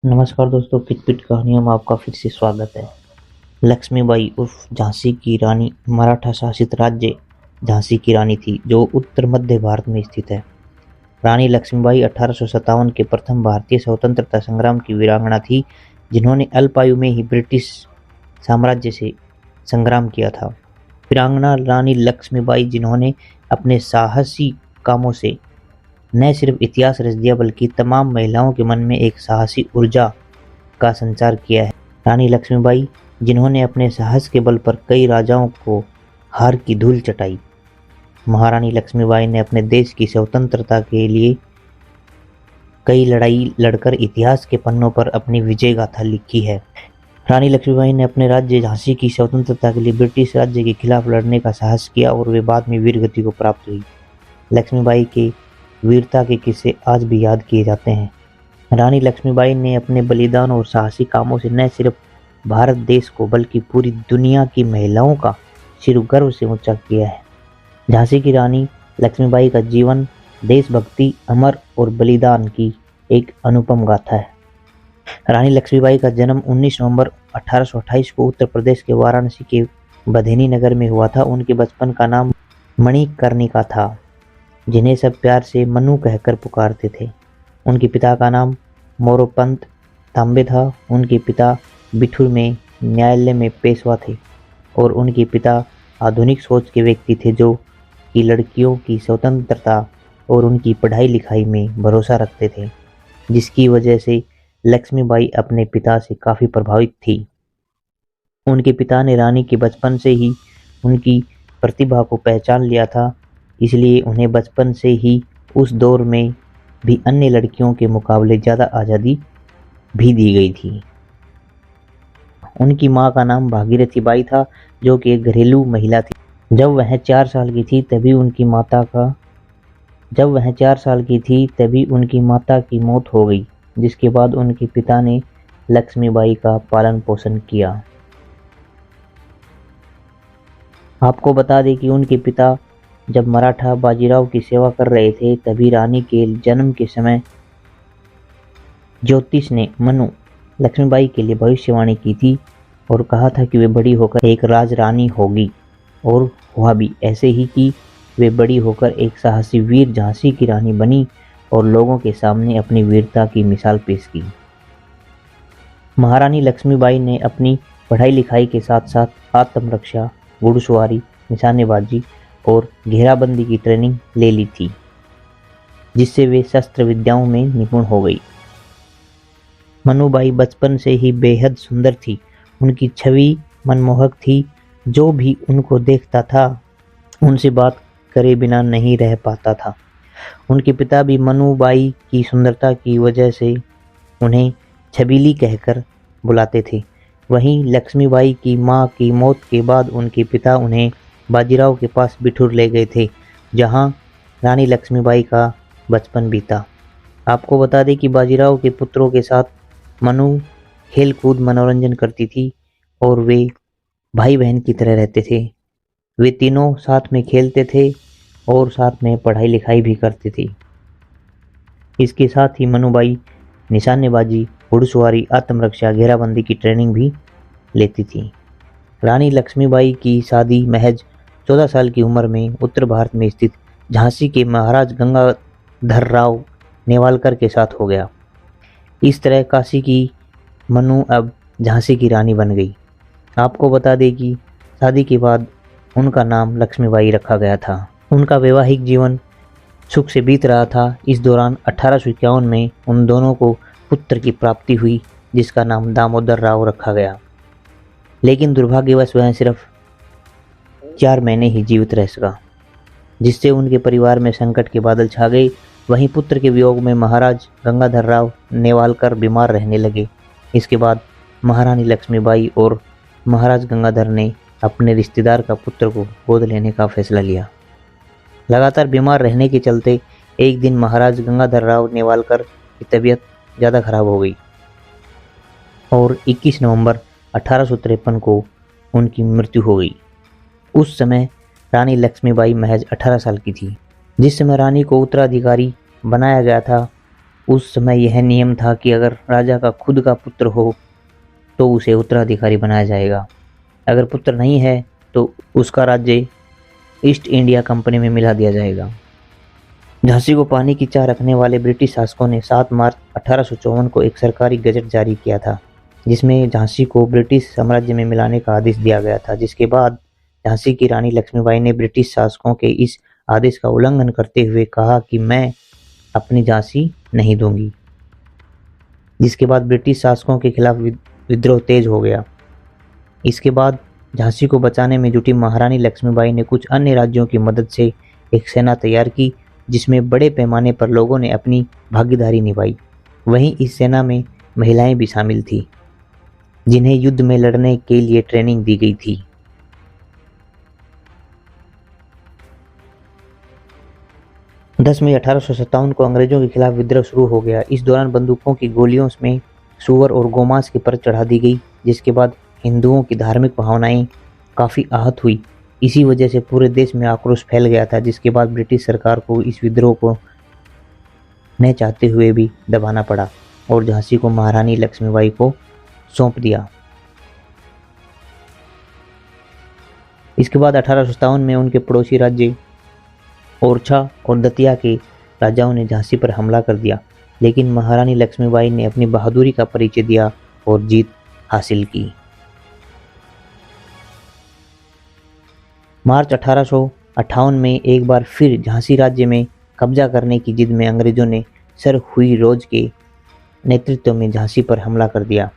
नमस्कार दोस्तों, पिट कहानियों में आपका फिर से स्वागत है। लक्ष्मीबाई उर्फ झांसी की रानी मराठा शासित राज्य झांसी की रानी थी, जो उत्तर मध्य भारत में स्थित है। रानी लक्ष्मीबाई 1857 के प्रथम भारतीय स्वतंत्रता संग्राम की वीरांगना थी, जिन्होंने अल्पायु में ही ब्रिटिश साम्राज्य से संग्राम किया था। वीरांगना रानी लक्ष्मीबाई, जिन्होंने अपने साहसी कामों से न सिर्फ इतिहास रच दिया बल्कि तमाम महिलाओं के मन में एक साहसी ऊर्जा का संचार किया है। रानी लक्ष्मीबाई, जिन्होंने अपने साहस के बल पर कई राजाओं को हार की धूल चटाई। महारानी लक्ष्मीबाई ने अपने देश की स्वतंत्रता के लिए कई लड़ाई लड़कर इतिहास के पन्नों पर अपनी विजय गाथा लिखी है। रानी लक्ष्मीबाई ने अपने राज्य झांसी की स्वतंत्रता के लिए ब्रिटिश राज्य के खिलाफ लड़ने का साहस किया और वे बाद में वीर गति को प्राप्त हुई। लक्ष्मीबाई के वीरता के किस्से आज भी याद किए जाते हैं। रानी लक्ष्मीबाई ने अपने बलिदान और साहसी कामों से न सिर्फ भारत देश को बल्कि पूरी दुनिया की महिलाओं का सिर गर्व से ऊंचा किया है। झांसी की रानी लक्ष्मीबाई का जीवन देशभक्ति, अमर और बलिदान की एक अनुपम गाथा है। रानी लक्ष्मीबाई का जन्म 19 नवंबर 1828 को उत्तर प्रदेश के वाराणसी के बधेनी नगर में हुआ था। उनके बचपन का नाम मणिकर्णिका था, जिन्हें सब प्यार से मनु कहकर पुकारते थे। उनके पिता का नाम मोरोपंत तांबे था। उनके पिता बिठूर में न्यायालय में पेशवा थे और उनके पिता आधुनिक सोच के व्यक्ति थे, जो कि लड़कियों की स्वतंत्रता और उनकी पढ़ाई लिखाई में भरोसा रखते थे, जिसकी वजह से लक्ष्मीबाई अपने पिता से काफ़ी प्रभावित थी। उनके पिता ने रानी के बचपन से ही उनकी प्रतिभा को पहचान लिया था, इसलिए उन्हें बचपन से ही उस दौर में भी अन्य लड़कियों के मुकाबले ज़्यादा आज़ादी भी दी गई थी। उनकी मां का नाम भागीरथी बाई था, जो कि एक घरेलू महिला थी। जब वह 4 साल की थी तभी उनकी माता की मौत हो गई, जिसके बाद उनके पिता ने लक्ष्मीबाई का पालन पोषण किया। आपको बता दें कि उनके पिता जब मराठा बाजीराव की सेवा कर रहे थे, तभी रानी के जन्म के समय ज्योतिष ने मनु लक्ष्मीबाई के लिए भविष्यवाणी की थी और कहा था कि वे बड़ी होकर एक राजरानी होगी, और हुआ भी ऐसे ही कि वे बड़ी होकर एक साहसी वीर झांसी की रानी बनी और लोगों के सामने अपनी वीरता की मिसाल पेश की। महारानी लक्ष्मीबाई ने अपनी पढ़ाई लिखाई के साथ साथ आत्मरक्षा, घुड़सवारी, निशानेबाजी और घेराबंदी की ट्रेनिंग ले ली थी, जिससे वे शस्त्र विद्याओं में निपुण हो गई। मनुबाई बचपन से ही बेहद सुंदर थी। उनकी छवि मनमोहक थी। जो भी उनको देखता था उनसे बात करे बिना नहीं रह पाता था। उनके पिता भी मनुबाई की सुंदरता की वजह से उन्हें छबीली कहकर बुलाते थे। वहीं लक्ष्मीबाई की मां की मौत के बाद उनके पिता उन्हें बाजीराव के पास बिठूर ले गए थे, जहां रानी लक्ष्मीबाई का बचपन बीता। आपको बता दें कि बाजीराव के पुत्रों के साथ मनु खेल कूद मनोरंजन करती थी और वे भाई बहन की तरह रहते थे। वे तीनों साथ में खेलते थे और साथ में पढ़ाई लिखाई भी करते थे। इसके साथ ही मनुबाई निशानेबाजी, घुड़सवारी, आत्मरक्षा, घेराबंदी की ट्रेनिंग भी लेती थी। रानी लक्ष्मीबाई की शादी महज 14 साल की उम्र में उत्तर भारत में स्थित झांसी के महाराज गंगाधर राव नेवालकर के साथ हो गया। इस तरह काशी की मनु अब झांसी की रानी बन गई। आपको बता दें कि शादी के बाद उनका नाम लक्ष्मीबाई रखा गया था। उनका वैवाहिक जीवन सुख से बीत रहा था। इस दौरान 1851 में उन दोनों को पुत्र की प्राप्ति हुई, जिसका नाम दामोदर राव रखा गया। लेकिन दुर्भाग्यवश वह सिर्फ 4 महीने ही जीवित रह सका, जिससे उनके परिवार में संकट के बादल छा गए। वहीं पुत्र के वियोग में महाराज गंगाधर राव नेवालकर बीमार रहने लगे। इसके बाद महारानी लक्ष्मीबाई और महाराज गंगाधर ने अपने रिश्तेदार का पुत्र को गोद लेने का फैसला लिया। लगातार बीमार रहने के चलते एक दिन महाराज गंगाधर राव नेवालकर की तबीयत ज़्यादा खराब हो गई और 21 नवंबर 1853 को उनकी मृत्यु हो गई। उस समय रानी लक्ष्मीबाई महज 18 साल की थी। जिस समय रानी को उत्तराधिकारी बनाया गया था, उस समय यह नियम था कि अगर राजा का खुद का पुत्र हो तो उसे उत्तराधिकारी बनाया जाएगा। अगर पुत्र नहीं है तो उसका राज्य ईस्ट इंडिया कंपनी में मिला दिया जाएगा। झांसी को पाने की चाह रखने वाले ब्रिटिश शासकों ने 7 मार्च 1854 को एक सरकारी गजट जारी किया था, जिसमें झांसी को ब्रिटिश साम्राज्य में मिलाने का आदेश दिया गया था। जिसके बाद झांसी की रानी लक्ष्मीबाई ने ब्रिटिश शासकों के इस आदेश का उल्लंघन करते हुए कहा कि मैं अपनी झांसी नहीं दूंगी। जिसके बाद ब्रिटिश शासकों के खिलाफ विद्रोह तेज हो गया। इसके बाद झांसी को बचाने में जुटी महारानी लक्ष्मीबाई ने कुछ अन्य राज्यों की मदद से एक सेना तैयार की, जिसमें बड़े पैमाने पर लोगों ने अपनी भागीदारी निभाई। वहीं इस सेना में महिलाएं भी शामिल थीं, जिन्हें युद्ध में लड़ने के लिए ट्रेनिंग दी गई थी। 10 मई 1857 को अंग्रेजों के खिलाफ विद्रोह शुरू हो गया। इस दौरान बंदूकों की गोलियों में सूअर और गोमांस की परत चढ़ा दी गई, जिसके बाद हिंदुओं की धार्मिक भावनाएं काफ़ी आहत हुई। इसी वजह से पूरे देश में आक्रोश फैल गया था, जिसके बाद ब्रिटिश सरकार को इस विद्रोह को न चाहते हुए भी दबाना पड़ा और झांसी को महारानी लक्ष्मीबाई को सौंप दिया। इसके बाद 1857 में उनके पड़ोसी राज्य ओरछा और दतिया के राजाओं ने झांसी पर हमला कर दिया, लेकिन महारानी लक्ष्मीबाई ने अपनी बहादुरी का परिचय दिया और जीत हासिल की। मार्च 1858 में एक बार फिर झांसी राज्य में कब्जा करने की जिद में अंग्रेजों ने सर हुई रोज के नेतृत्व में झांसी पर हमला कर दिया,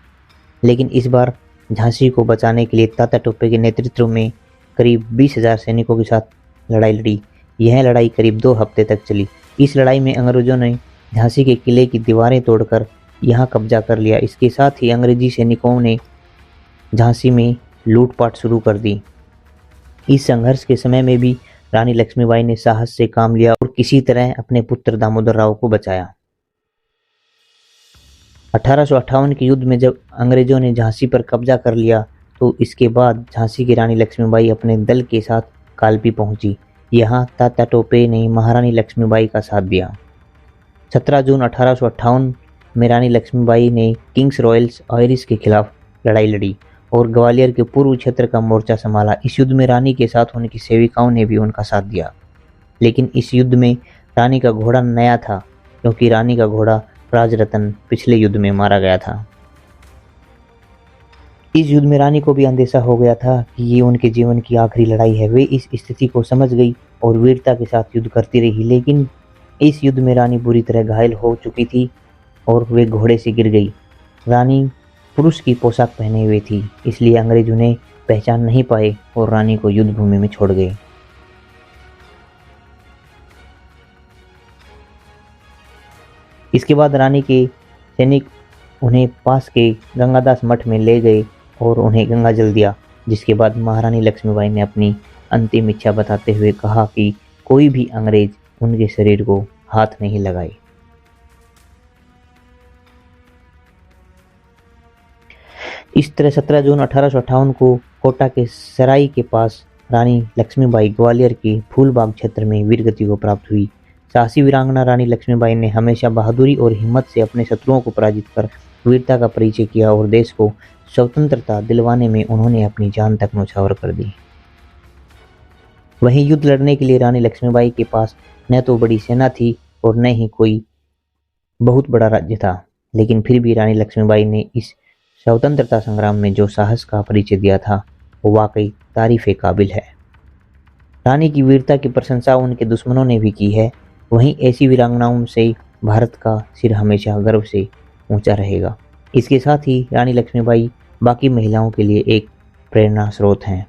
लेकिन इस बार झांसी को बचाने के लिए तात्या टोपे के नेतृत्व में करीब 20,000 सैनिकों के साथ लड़ाई लड़ी। यह लड़ाई करीब 2 हफ्ते तक चली। इस लड़ाई में अंग्रेजों ने झांसी के किले की दीवारें तोड़कर यहाँ कब्जा कर लिया। इसके साथ ही अंग्रेजी सैनिकों ने झांसी में लूटपाट शुरू कर दी। इस संघर्ष के समय में भी रानी लक्ष्मीबाई ने साहस से काम लिया और किसी तरह अपने पुत्र दामोदर राव को बचाया। 1858 के युद्ध में जब अंग्रेजों ने झांसी पर कब्जा कर लिया तो इसके बाद झांसी की रानी लक्ष्मीबाई अपने दल के साथ कालपी पहुंची। यहाँ तात्या टोपे ने महारानी लक्ष्मीबाई का साथ दिया। 17 जून 1858 में रानी लक्ष्मीबाई ने किंग्स रॉयल्स आयरिश के खिलाफ लड़ाई लड़ी और ग्वालियर के पूर्व क्षेत्र का मोर्चा संभाला। इस युद्ध में रानी के साथ उनकी सेविकाओं ने भी उनका साथ दिया, लेकिन इस युद्ध में रानी का घोड़ा नया था, क्योंकि रानी का घोड़ा राजरतन पिछले युद्ध में मारा गया था। इस युद्ध में रानी को भी अंदेशा हो गया था कि ये उनके जीवन की आखिरी लड़ाई है। वे इस स्थिति को समझ गई और वीरता के साथ युद्ध करती रही, लेकिन इस युद्ध में रानी बुरी तरह घायल हो चुकी थी और वे घोड़े से गिर गई। रानी पुरुष की पोशाक पहने हुए थी, इसलिए अंग्रेज उन्हें पहचान नहीं पाए और रानी को युद्ध भूमि में छोड़ गए। इसके बाद रानी के सैनिक उन्हें पास के गंगादास मठ में ले गए और उन्हें गंगा जल दिया। जिसके बाद महारानी लक्ष्मीबाई ने अपनी अंतिम इच्छा बताते हुए कहा कि कोई भी अंग्रेज उनके शरीर को हाथ नहीं लगाए। इस तरह 17 जून 1858 को कोटा के सराय के पास रानी लक्ष्मीबाई ग्वालियर के फूलबाग क्षेत्र में वीरगति को प्राप्त हुई। साहसी वीरांगना रानी लक्ष्मीबाई ने हमेशा बहादुरी और हिम्मत से अपने शत्रुओं को पराजित कर वीरता का परिचय किया और देश को स्वतंत्रता दिलवाने में उन्होंने अपनी जान तक न्यौछावर कर दी। वहीं युद्ध लड़ने के लिए रानी लक्ष्मीबाई के पास न तो बड़ी सेना थी और न ही कोई बहुत बड़ा राज्य था, लेकिन फिर भी रानी लक्ष्मीबाई ने इस स्वतंत्रता संग्राम में जो साहस का परिचय दिया था वो वाकई तारीफ़ काबिल है। रानी की वीरता की प्रशंसा उनके दुश्मनों ने भी की है। वहीं ऐसी वीरांगनाओं से भारत का सिर हमेशा गर्व से ऊंचा रहेगा। इसके साथ ही रानी लक्ष्मीबाई बाकी महिलाओं के लिए एक प्रेरणा स्रोत हैं।